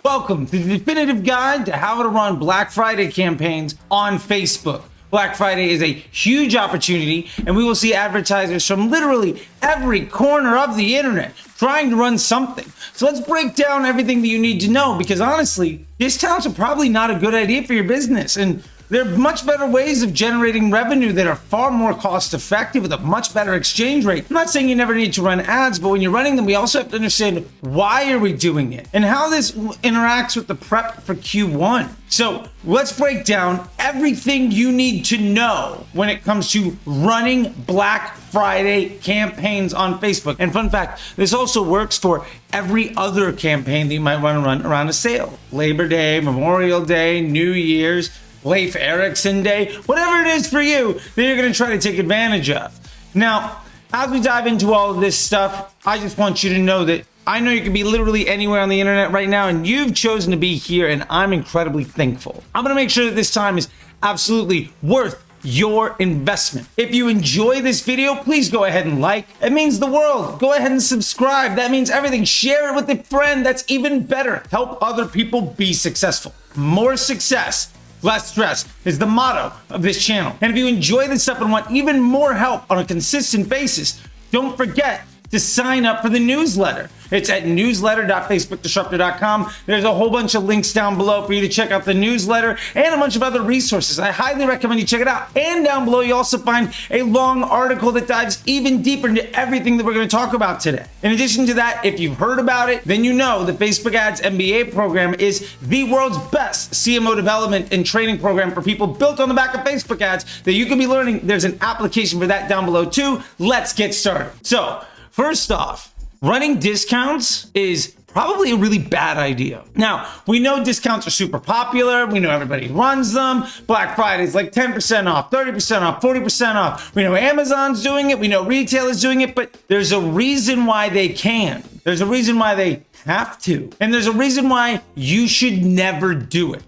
Welcome to the definitive guide to how to run Black Friday campaigns on Facebook. Black Friday is a huge opportunity, and we will see advertisers from literally every corner of the internet trying to run something. So let's break down everything that you need to know, because honestly, discounts are probably not a good idea for your business, and there are much better ways of generating revenue that are far more cost effective with a much better exchange rate. I'm not saying you never need to run ads, but when you're running them, we also have to understand why are we doing it and how this interacts with the prep for Q1. So let's break down everything you need to know when it comes to running Black Friday campaigns on Facebook. And fun fact, this also works for every other campaign that you might want to run around a sale. Labor Day, Memorial Day, New Year's, Leif Erikson Day, whatever it is for you that you're going to try to take advantage of. Now, as we dive into all of this stuff, I just want you to know that I know you can be literally anywhere on the internet right now, and you've chosen to be here, and I'm incredibly thankful. I'm going to make sure that this time is absolutely worth your investment. If you enjoy this video, please go ahead and like. It means the world. Go ahead and subscribe. That means everything. Share it with a friend. That's even better. Help other people be successful. More success, less stress is the motto of this channel. And if you enjoy this stuff and want even more help on a consistent basis, don't forget to sign up for the newsletter. It's at newsletter.facebookdisruptor.com. There's a whole bunch of links down below for you to check out the newsletter and a bunch of other resources. I highly recommend you check it out. And down below, you also find a long article that dives even deeper into everything that we're going to talk about today. In addition to that, if you've heard about it, then you know the Facebook Ads MBA program is the world's best CMO development and training program for people built on the back of Facebook ads that you can be learning. There's an application for that down below too. Let's get started. So, first off, running discounts is probably a really bad idea. Now, we know discounts are super popular. We know everybody runs them. Black Friday is like 10% off, 30% off, 40% off. We know Amazon's doing it. We know retail is doing it, but there's a reason why they can. There's a reason why they have to. And there's a reason why you should never do it.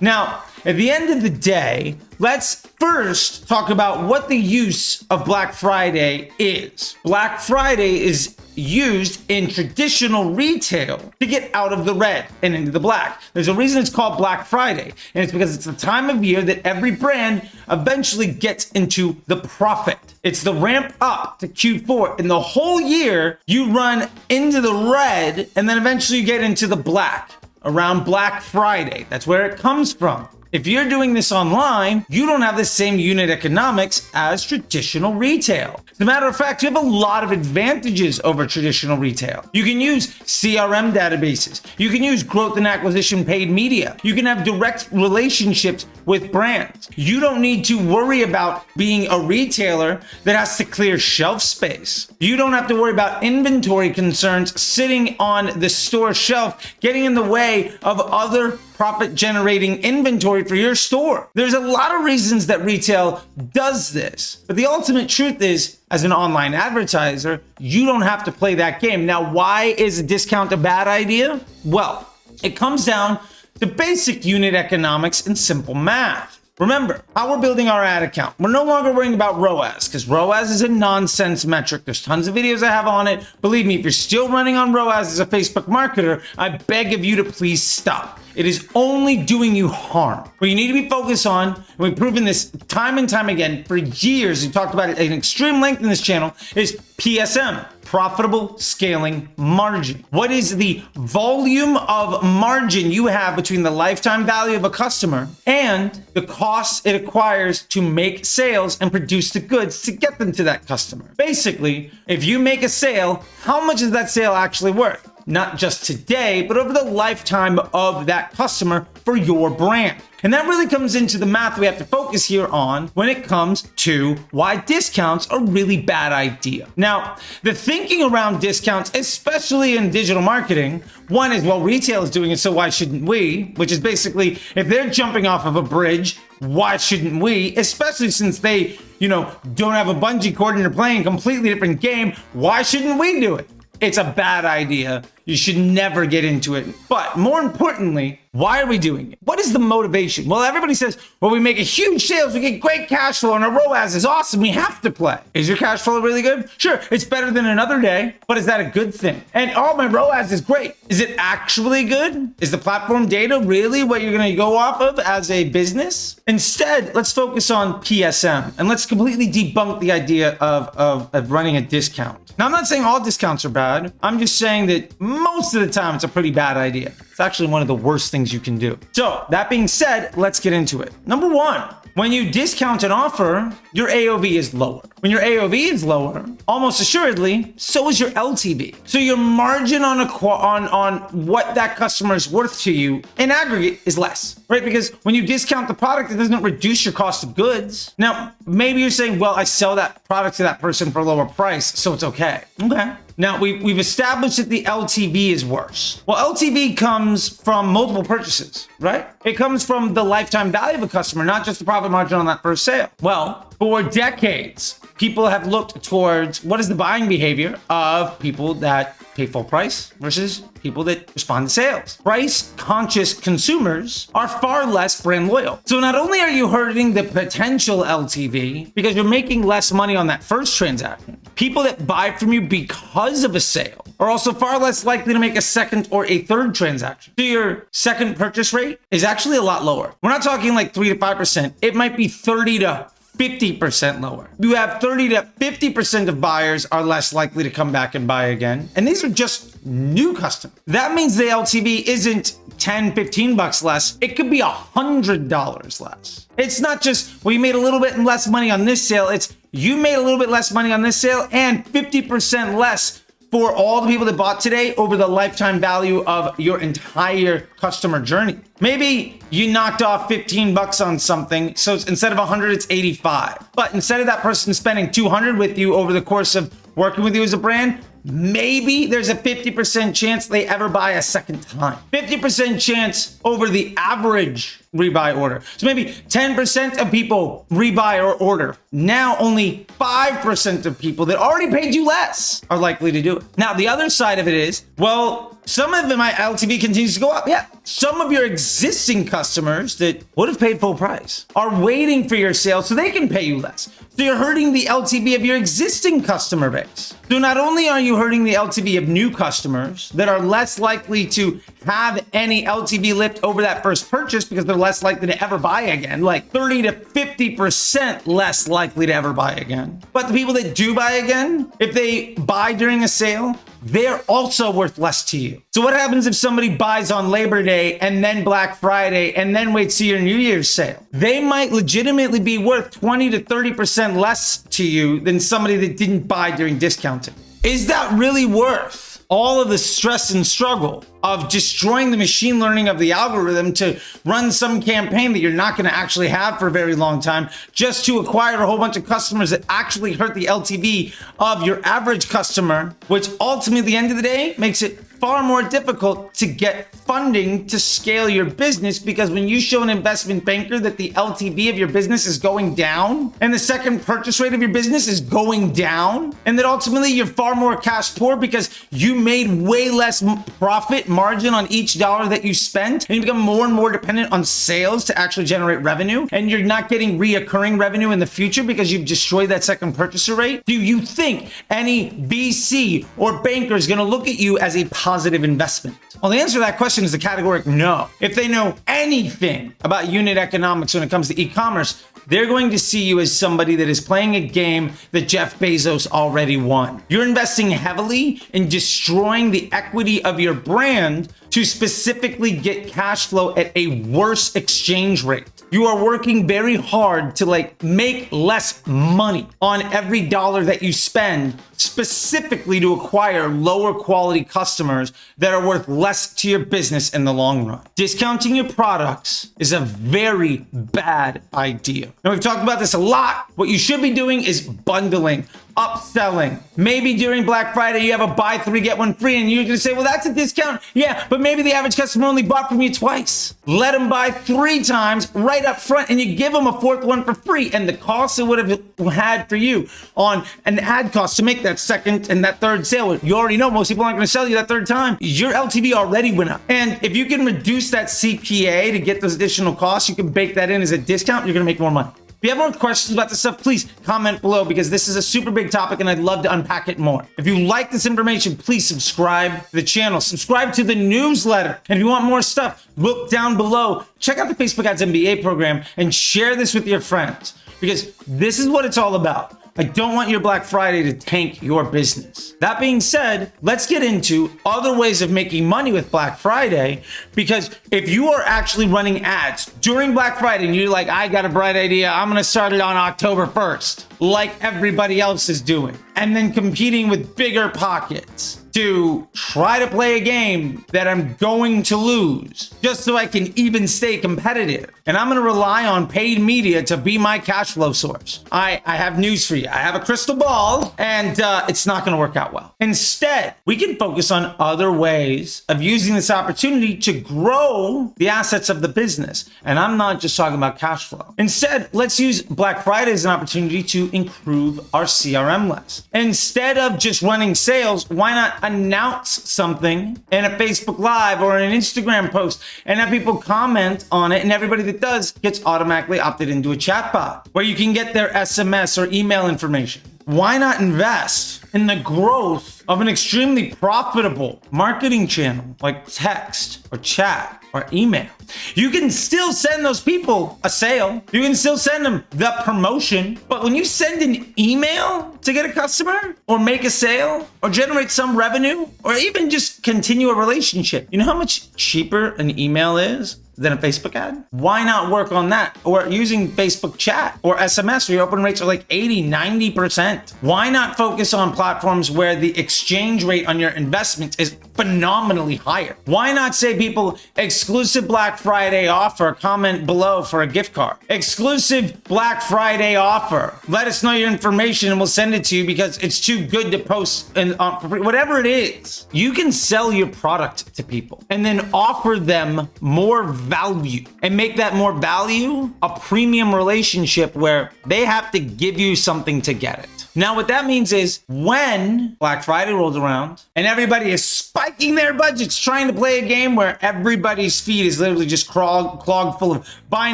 Now, at the end of the day, let's first talk about what the use of Black Friday is. Black Friday is used in traditional retail to get out of the red and into the black. There's a reason it's called Black Friday, and it's because it's the time of year that every brand eventually gets into the profit. It's the ramp up to Q4, and the whole year you run into the red, and then eventually you get into the black around Black Friday. That's where it comes from. If you're doing this online, you don't have the same unit economics as traditional retail. As a matter of fact, you have a lot of advantages over traditional retail. You can use CRM databases. You can use growth and acquisition paid media. You can have direct relationships with brands. You don't need to worry about being a retailer that has to clear shelf space. You don't have to worry about inventory concerns sitting on the store shelf, getting in the way of other profit generating inventory for your store. There's a lot of reasons that retail does this, but the ultimate truth is, as an online advertiser, you don't have to play that game. Now, why is a discount a bad idea? Well, it comes down to basic unit economics and simple math. Remember, how we're building our ad account. We're no longer worrying about ROAS, because ROAS is a nonsense metric. There's tons of videos I have on it. Believe me, if you're still running on ROAS as a Facebook marketer, I beg of you to please stop. It is only doing you harm. What you need to be focused on, and we've proven this time and time again for years, we talked about it at an extreme length in this channel, is PSM, profitable scaling margin. What is the volume of margin you have between the lifetime value of a customer and the costs it acquires to make sales and produce the goods to get them to that customer? Basically, if you make a sale, how much is that sale actually worth? Not just today, but over the lifetime of that customer for your brand. And that really comes into the math we have to focus here on when it comes to why discounts are a really bad idea. Now, the thinking around discounts, especially in digital marketing, one is, well, retail is doing it, so why shouldn't we? Which is basically, if they're jumping off of a bridge, why shouldn't we? Especially since they, don't have a bungee cord and they're playing a completely different game, why shouldn't we do it? It's a bad idea. You should never get into it. But more importantly, why are we doing it? What is the motivation? Well, everybody says, well, we make a huge sales, we get great cash flow, and our ROAS is awesome. We have to play. Is your cash flow really good? Sure, it's better than another day, but is that a good thing? And oh, my ROAS is great. Is it actually good? Is the platform data really what you're going to go off of as a business? Instead, let's focus on PSM and let's completely debunk the idea of running a discount. Now, I'm not saying all discounts are bad. I'm just saying that most of the time it's a pretty bad idea. It's actually one of the worst things you can do. So that being said, let's get into it. Number one, when you discount an offer, your AOV is lower. When your AOV is lower, almost assuredly, so is your LTV. So your margin on what that customer is worth to you in aggregate is less, right? Because when you discount the product, it doesn't reduce your cost of goods. Now, maybe you're saying, well, I sell that product to that person for a lower price, so it's okay. Okay. Now, we've established that the LTV is worse. Well, LTV comes from multiple purchases, right? It comes from the lifetime value of a customer, not just the profit margin on that first sale. Well, for decades, people have looked towards what is the buying behavior of people that pay full price versus people that respond to sales. Price-conscious consumers are far less brand loyal. So not only are you hurting the potential LTV because you're making less money on that first transaction, people that buy from you because of a sale are also far less likely to make a second or a third transaction. So your second purchase rate is actually a lot lower. We're not talking like 3 to 5%. It might be 30 to 50% lower. You have 30 to 50% of buyers are less likely to come back and buy again. And these are just new customers. That means the LTV isn't 10, 15 bucks less. It could be $100 less. It's not just, well, you made a little bit less money on this sale. It's you made a little bit less money on this sale and 50% less for all the people that bought today over the lifetime value of your entire customer journey. Maybe you knocked off 15 bucks on something, so instead of 100, it's 85. But instead of that person spending 200 with you over the course of working with you as a brand, maybe there's a 50% chance they ever buy a second time. 50% chance over the average rebuy order. So maybe 10% of people rebuy or order. Now only 5% of people that already paid you less are likely to do it. Now the other side of it is, well, some of my LTV continues to go up. Yeah, some of your existing customers that would have paid full price are waiting for your sale so they can pay you less. So you're hurting the LTV of your existing customer base. So not only are you hurting the LTV of new customers that are less likely to have any LTV lift over that first purchase because they're less likely to ever buy again, like 30 to 50% less likely to ever buy again. But the people that do buy again, if they buy during a sale, they're also worth less to you. So what happens if somebody buys on Labor Day and then Black Friday and then waits to your New Year's sale? They might legitimately be worth 20 to 30% less to you than somebody that didn't buy during discounting. Is that really worth all of the stress and struggle of destroying the machine learning of the algorithm to run some campaign that you're not going to actually have for a very long time just to acquire a whole bunch of customers that actually hurt the LTV of your average customer, which ultimately at the end of the day makes it far more difficult to get funding to scale your business, because when you show an investment banker that the LTV of your business is going down and the second purchase rate of your business is going down, and that ultimately you're far more cash poor because you made way less profit margin on each dollar that you spent, and you become more and more dependent on sales to actually generate revenue, and you're not getting reoccurring revenue in the future because you've destroyed that second purchaser rate. Do you think any VC or banker is going to look at you as a positive investment? Well, the answer to that question is a categoric no. If they know anything about unit economics when it comes to e-commerce, they're going to see you as somebody that is playing a game that Jeff Bezos already won. You're investing heavily in destroying the equity of your brand to specifically get cash flow at a worse exchange rate. You are working very hard to make less money on every dollar that you spend, specifically to acquire lower quality customers that are worth less to your business in the long run. Discounting your products is a very bad idea. Now, we've talked about this a lot. What you should be doing is bundling. upselling. Maybe during Black Friday, you have a buy 3, get 1 free, and you're going to say, well, that's a discount. Yeah, but maybe the average customer only bought from you twice. Let them buy 3 times right up front, and you give them a 4th one for free. And the cost it would have had for you on an ad cost to make that 2nd and that 3rd sale, you already know most people aren't going to sell you that 3rd time. Your LTV already went up. And if you can reduce that CPA to get those additional costs, you can bake that in as a discount, you're going to make more money. If you have more questions about this stuff, please comment below because this is a super big topic and I'd love to unpack it more. If you like this information, please subscribe to the channel, subscribe to the newsletter. And if you want more stuff, look down below, check out the Facebook Ads MBA program and share this with your friends because this is what it's all about. I don't want your Black Friday to tank your business. That being said, let's get into other ways of making money with Black Friday, because if you are actually running ads during Black Friday and you're like, I got a bright idea, I'm gonna start it on October 1st, like everybody else is doing, and then competing with bigger pockets to try to play a game that I'm going to lose just so I can even stay competitive. And I'm gonna rely on paid media to be my cash flow source. I have news for you. I have a crystal ball and it's not gonna work out well. Instead, we can focus on other ways of using this opportunity to grow the assets of the business. And I'm not just talking about cash flow. Instead, let's use Black Friday as an opportunity to improve our CRM list. Instead of just running sales, why not announce something in a Facebook Live or in an Instagram post and have people comment on it, and everybody that does gets automatically opted into a chatbot where you can get their SMS or email information. Why not invest in the growth of an extremely profitable marketing channel like text or chat or email? You can still send those people a sale. You can still send them the promotion. But when you send an email to get a customer or make a sale or generate some revenue or even just continue a relationship, you know how much cheaper an email is than a Facebook ad? Why not work on that? Or using Facebook chat or SMS where your open rates are like 80, 90%. Why not focus on platforms where the exchange rate on your investment is phenomenally higher? Why not say people, exclusive Black Friday offer, comment below for a gift card. Exclusive Black Friday offer. Let us know your information and we'll send it to you because it's too good to post, and whatever it is. You can sell your product to people and then offer them more value and make that more value a premium relationship where they have to give you something to get it. Now, what that means is when Black Friday rolls around and everybody is spiking their budgets trying to play a game where everybody's feed is literally just clogged full of buy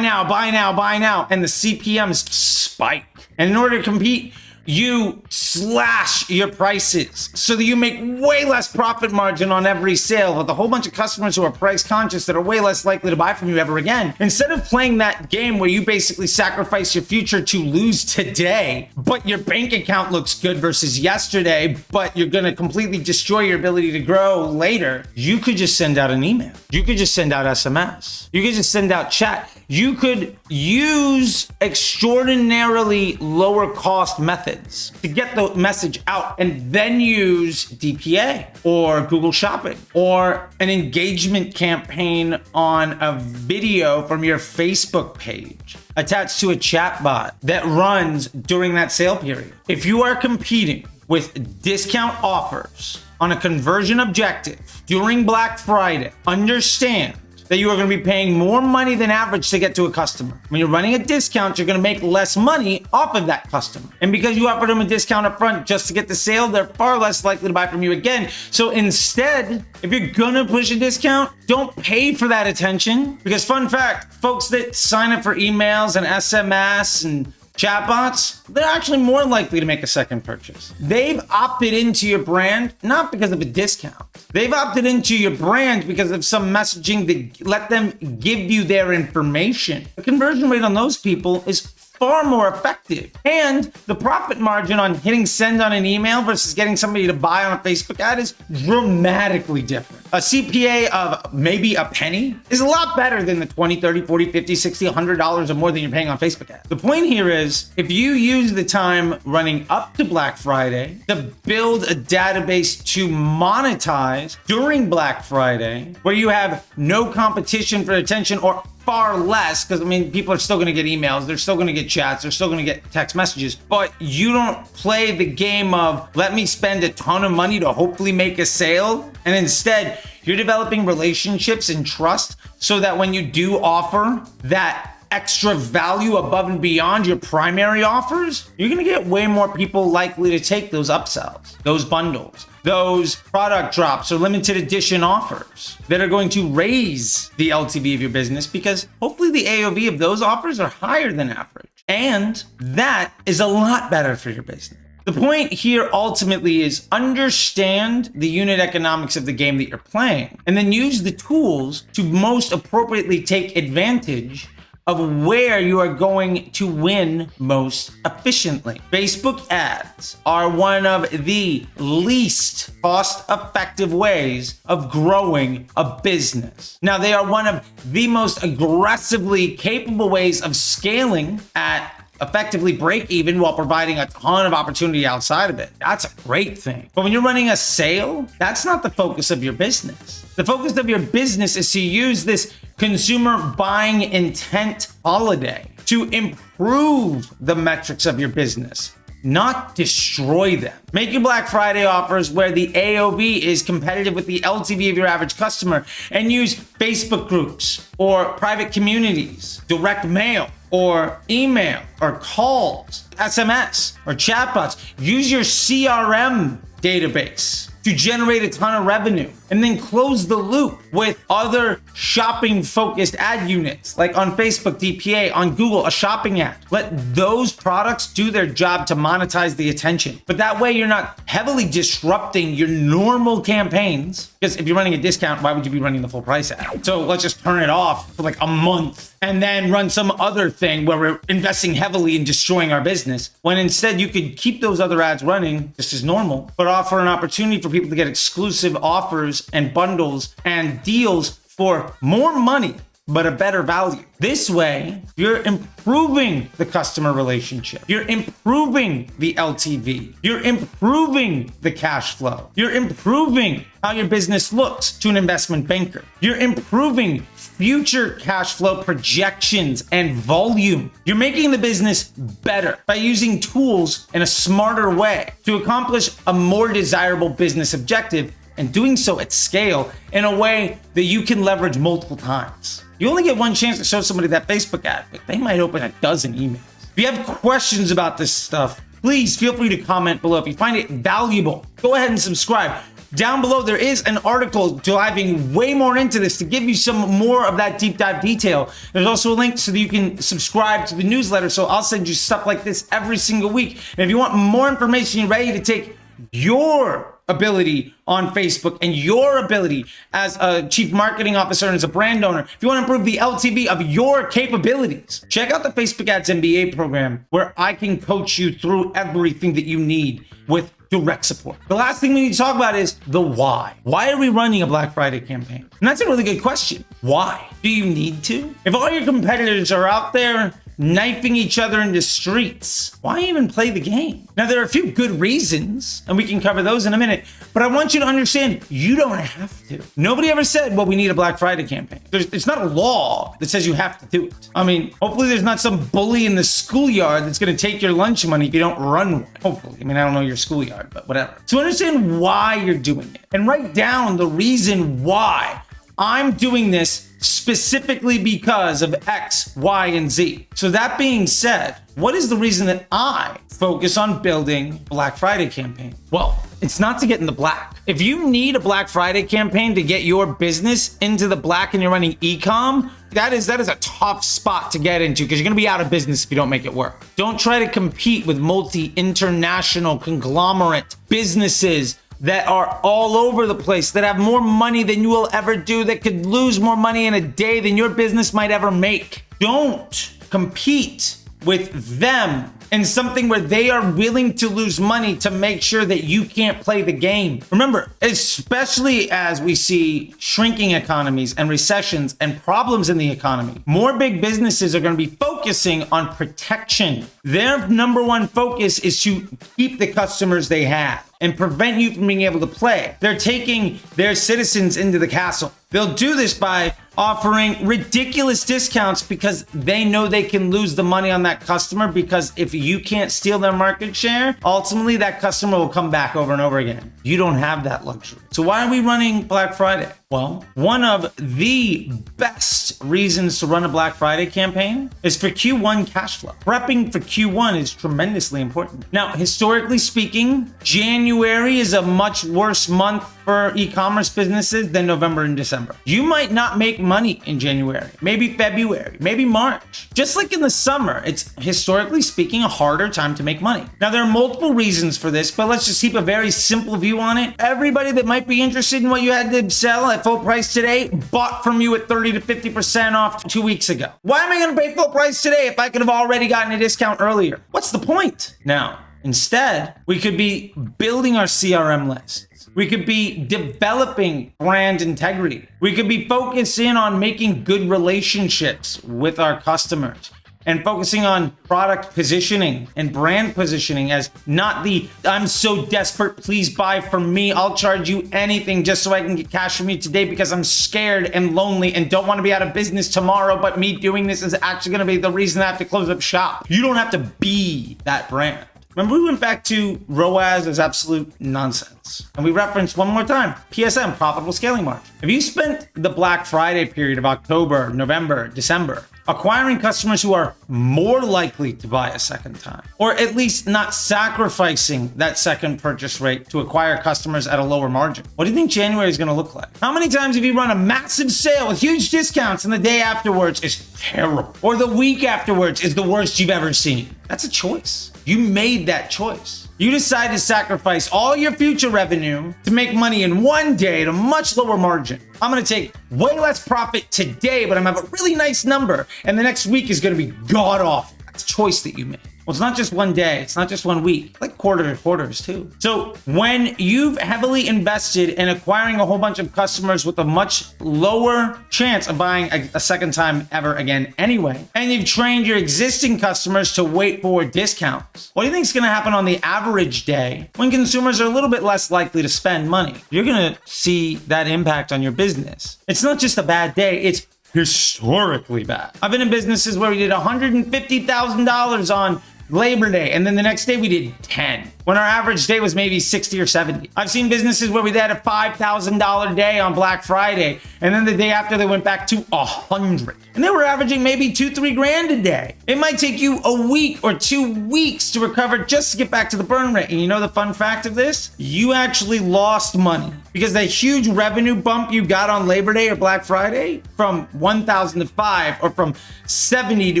now, buy now, buy now, and the CPMs spike. And in order to compete, you slash your prices so that you make way less profit margin on every sale with a whole bunch of customers who are price conscious that are way less likely to buy from you ever again. Instead of playing that game where you basically sacrifice your future to lose today, but your bank account looks good versus yesterday, but you're going to completely destroy your ability to grow later, you could just send out an email. You could just send out SMS. You could just send out chat. You could use extraordinarily lower cost methods to get the message out, and then use DPA or Google Shopping or an engagement campaign on a video from your Facebook page attached to a chatbot that runs during that sale period. If you are competing with discount offers on a conversion objective during Black Friday, understand that you are going to be paying more money than average to get to a customer. When you're running a discount, you're going to make less money off of that customer. And because you offered them a discount up front just to get the sale, they're far less likely to buy from you again. So instead, if you're going to push a discount, don't pay for that attention. Because fun fact, folks that sign up for emails and SMS and chatbots, they're actually more likely to make a second purchase. They've opted into your brand, not because of a discount. They've opted into your brand because of some messaging that let them give you their information. The conversion rate on those people is far more effective. And the profit margin on hitting send on an email versus getting somebody to buy on a Facebook ad is dramatically different. A CPA of maybe a penny is a lot better than the 20, 30, 40, 50, 60, $100 or more than you're paying on Facebook ads. The point here is if you use the time running up to Black Friday to build a database to monetize during Black Friday, where you have no competition for attention or far less, because I mean, people are still going to get emails, they're still going to get chats, they're still going to get text messages, but you don't play the game of let me spend a ton of money to hopefully make a sale. And instead, you're developing relationships and trust so that when you do offer that extra value above and beyond your primary offers, you're going to get way more people likely to take those upsells, those bundles, those product drops or limited edition offers that are going to raise the LTV of your business, because hopefully the AOV of those offers are higher than average. And that is a lot better for your business. The point here ultimately is understand the unit economics of the game that you're playing, and then use the tools to most appropriately take advantage of where you are going to win most efficiently. Facebook ads are one of the least cost-effective ways of growing a business. Now, they are one of the most aggressively capable ways of scaling at effectively break even while providing a ton of opportunity outside of it. That's a great thing. But when you're running a sale, that's not the focus of your business. The focus of your business is to use this consumer buying intent holiday to improve the metrics of your business, not destroy them. Make your Black Friday offers where the AOV is competitive with the LTV of your average customer, and use Facebook groups or private communities, direct mail or email or calls, SMS or chatbots. Use your CRM database to generate a ton of revenue, and then close the loop with other shopping focused ad units like on Facebook DPA, on Google a shopping ad. Let those products do their job to monetize the attention, but that way you're not heavily disrupting your normal campaigns, because if you're running a discount, why would you be running the full price ad? So let's just turn it off for like a month and then run some other thing where we're investing heavily in destroying our business, when instead you could keep those other ads running just as normal, but offer an opportunity for people to get exclusive offers and bundles and deals for more money, but a better value. This way, you're improving the customer relationship. You're improving the LTV. You're improving the cash flow. You're improving how your business looks to an investment banker. You're improving future cash flow projections and volume. You're making the business better by using tools in a smarter way to accomplish a more desirable business objective, and doing so at scale in a way that you can leverage multiple times. You only get one chance to show somebody that Facebook ad, but they might open a dozen emails. If you have questions about this stuff, please feel free to comment below. If you find it valuable, go ahead and subscribe. Down below, there is an article diving way more into this to give you some more of that deep dive detail. There's also a link so that you can subscribe to the newsletter, so I'll send you stuff like this every single week. And if you want more information, you're ready to take your ability on Facebook and your ability as a chief marketing officer and as a brand owner, if you want to improve the LTV of your capabilities, check out the Facebook Ads MBA program, where I can coach you through everything that you need with direct support. The last thing we need to talk about is the why. Why are we running a Black Friday campaign? And that's a really good question. Why? Do you need to? If all your competitors are out there knifing each other in the streets, why even play the game? Now, there are a few good reasons, and we can cover those in a minute, but I want you to understand you don't have to. Nobody ever said, well, we need a Black Friday campaign. It's not a law that says you have to do it. I mean, hopefully there's not some bully in the schoolyard that's going to take your lunch money if you don't run one. Hopefully. I mean, I don't know your schoolyard, but whatever. So understand why you're doing it and write down the reason why. I'm doing this specifically because of X, Y, and Z. So that being said, what is the reason that I focus on building a Black Friday campaign? Well, it's not to get in the black. If you need a Black Friday campaign to get your business into the black and you're running e-com, that is a tough spot to get into, because you're going to be out of business if you don't make it work. Don't try to compete with multi-international conglomerate businesses that are all over the place, that have more money than you will ever do, that could lose more money in a day than your business might ever make. Don't compete with them in something where they are willing to lose money to make sure that you can't play the game. Remember, especially as we see shrinking economies and recessions and problems in the economy, more big businesses are going to be focusing on protection. Their number one focus is to keep the customers they have and prevent you from being able to play. They're taking their citizens into the castle. They'll do this by offering ridiculous discounts because they know they can lose the money on that customer, because if you can't steal their market share, ultimately that customer will come back over and over again. You don't have that luxury. So why are we running Black Friday? Well, one of the best reasons to run a Black Friday campaign is for Q1 cash flow. Prepping for Q1 is tremendously important. Now, historically speaking, January is a much worse month for e-commerce businesses than November and December. You might not make money in January, maybe February, maybe March. Just like in the summer, it's historically speaking a harder time to make money. Now, there are multiple reasons for this, but let's just keep a very simple view on it. Everybody that might be interested in what you had to sell at full price today bought from you at 30 to 50% off 2 weeks ago. Why am I going to pay full price today if I could have already gotten a discount earlier? What's the point? Now, instead, we could be building our CRM list. We could be developing brand integrity. We could be focusing on making good relationships with our customers and focusing on product positioning and brand positioning as not the "I'm so desperate, please buy from me. I'll charge you anything just so I can get cash from you today because I'm scared and lonely and don't want to be out of business tomorrow, but me doing this is actually going to be the reason I have to close up shop." You don't have to be that brand. Remember, we went back to ROAS as absolute nonsense. And we referenced one more time, PSM, profitable scaling margin. If you spent the Black Friday period of October, November, December, acquiring customers who are more likely to buy a second time, or at least not sacrificing that second purchase rate to acquire customers at a lower margin, what do you think January is going to look like? How many times have you run a massive sale with huge discounts and the day afterwards is terrible, or the week afterwards is the worst you've ever seen? That's a choice. You made that choice. You decide to sacrifice all your future revenue to make money in one day at a much lower margin. I'm going to take way less profit today, but I'm going to have a really nice number, and the next week is going to be god awful. That's a choice that you made. Well, it's not just one day. It's not just 1 week, like quarters too. So when you've heavily invested in acquiring a whole bunch of customers with a much lower chance of buying a second time ever again anyway, and you've trained your existing customers to wait for discounts, what do you think is going to happen on the average day when consumers are a little bit less likely to spend money? You're going to see that impact on your business. It's not just a bad day. It's historically bad. I've been in businesses where we did $150,000 on Labor Day, and then the next day we did 10, when our average day was maybe 60 or 70. I've seen businesses where we had a $5,000 day on Black Friday, and then the day after they went back to 100, and they were averaging maybe $2-3 grand a day. It might take you a week or 2 weeks to recover just to get back to the burn rate. And you know the fun fact of this? You actually lost money because that huge revenue bump you got on Labor Day or Black Friday from 1,000 to 5, or from 70 to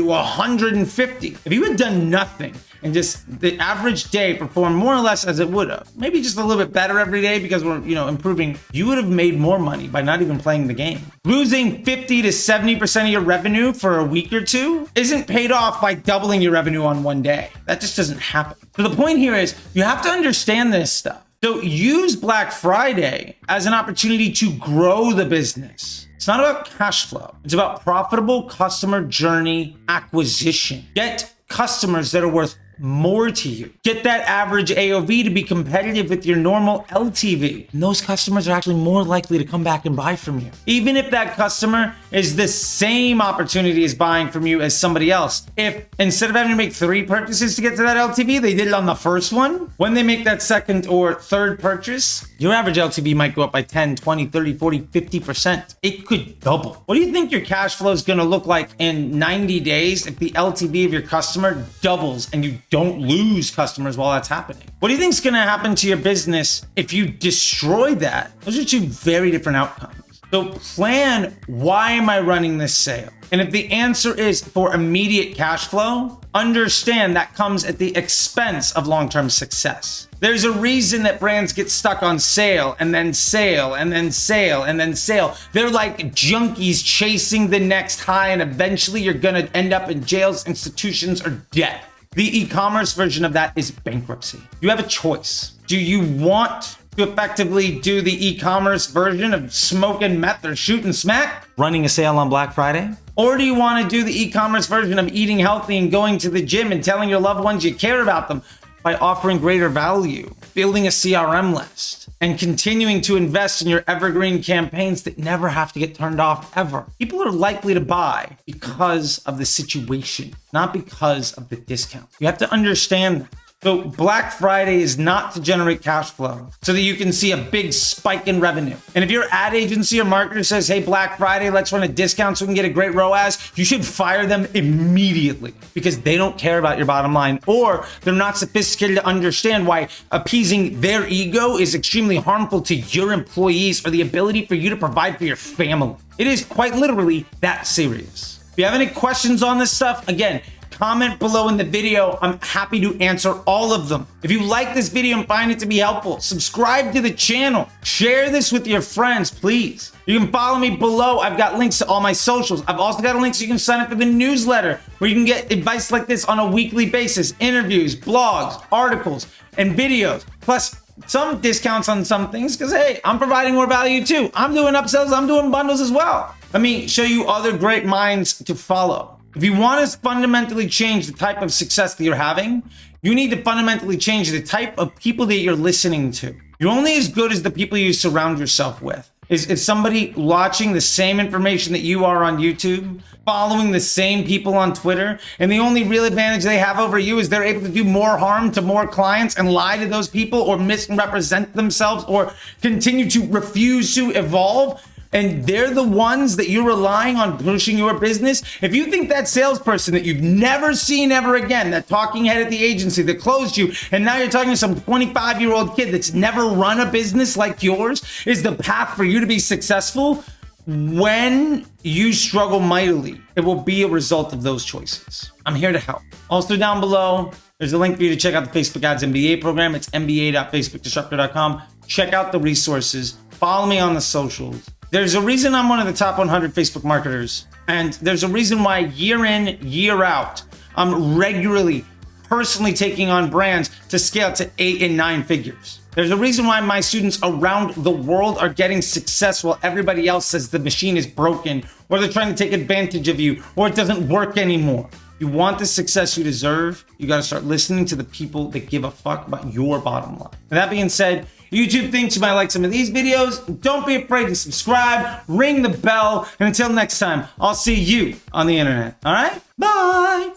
150. If you had done nothing and just the average day performed more or less as it would have, maybe just a little bit better every day because we're, improving, you would have made more money by not even playing the game. Losing 50 to 70% of your revenue for a week or two isn't paid off by doubling your revenue on one day. That just doesn't happen. So the point here is you have to understand this stuff. So use Black Friday as an opportunity to grow the business. It's not about cash flow. It's about profitable customer journey acquisition. Get customers that are worth more to you. Get that average AOV to be competitive with your normal LTV. And those customers are actually more likely to come back and buy from you. Even if that customer is the same opportunity as buying from you as somebody else. If instead of having to make 3 purchases to get to that LTV, they did it on the first one, when they make that second or third purchase, your average LTV might go up by 10, 20, 30, 40, 50%. It could double. What do you think your cash flow is going to look like in 90 days if the LTV of your customer doubles and you don't lose customers while that's happening? What do you think is going to happen to your business if you destroy that? Those are 2 very different outcomes. So plan, why am I running this sale? And if the answer is for immediate cash flow, understand that comes at the expense of long-term success. There's a reason that brands get stuck on sale and then sale and then sale and then sale. They're like junkies chasing the next high, and eventually you're going to end up in jails, institutions, or death. The e-commerce version of that is bankruptcy. You have a choice. Do you want to effectively do the e-commerce version of smoking meth or shooting smack, running a sale on Black Friday? Or do you want to do the e-commerce version of eating healthy and going to the gym and telling your loved ones you care about them by offering greater value building a CRM list and continuing to invest in your evergreen campaigns that never have to get turned off ever. People are likely to buy because of the situation, not because of the discount. You have to understand that. So Black Friday is not to generate cash flow so that you can see a big spike in revenue. And if your ad agency or marketer says, hey, Black Friday, let's run a discount so we can get a great ROAS, you should fire them immediately because they don't care about your bottom line, or they're not sophisticated to understand why appeasing their ego is extremely harmful to your employees or the ability for you to provide for your family. It is quite literally that serious. If you have any questions on this stuff, again, comment below in the video. I'm happy to answer all of them. If you like this video and find it to be helpful, subscribe to the channel. Share this with your friends, please. You can follow me below. I've got links to all my socials. I've also got a link so you can sign up for the newsletter where you can get advice like this on a weekly basis, interviews, blogs, articles, and videos. Plus, some discounts on some things because, hey, I'm providing more value too. I'm doing upsells. I'm doing bundles as well. Let me show you other great minds to follow. If you want to fundamentally change the type of success that you're having, you need to fundamentally change the type of people that you're listening to. You're only as good as the people you surround yourself with. Is somebody watching the same information that you are on YouTube, following the same people on Twitter, and the only real advantage they have over you is they're able to do more harm to more clients and lie to those people or misrepresent themselves or continue to refuse to evolve? And they're the ones that you're relying on pushing your business. If you think that salesperson that you've never seen ever again, that talking head at the agency that closed you, and now you're talking to some 25-year-old kid that's never run a business like yours, is the path for you to be successful, when you struggle mightily, it will be a result of those choices. I'm here to help. Also down below, there's a link for you to check out the Facebook Ads MBA program. It's mba.facebookdisruptor.com. Check out the resources. Follow me on the socials. There's a reason I'm one of the top 100 Facebook marketers. And there's a reason why year in, year out, I'm regularly, personally taking on brands to scale to 8 and 9 figures. There's a reason why my students around the world are getting success while everybody else says the machine is broken, or they're trying to take advantage of you, or it doesn't work anymore. You want the success you deserve, you got to start listening to the people that give a fuck about your bottom line. And that being said, YouTube thinks you might like some of these videos. Don't be afraid to subscribe, ring the bell, and until next time, I'll see you on the internet. All right? Bye.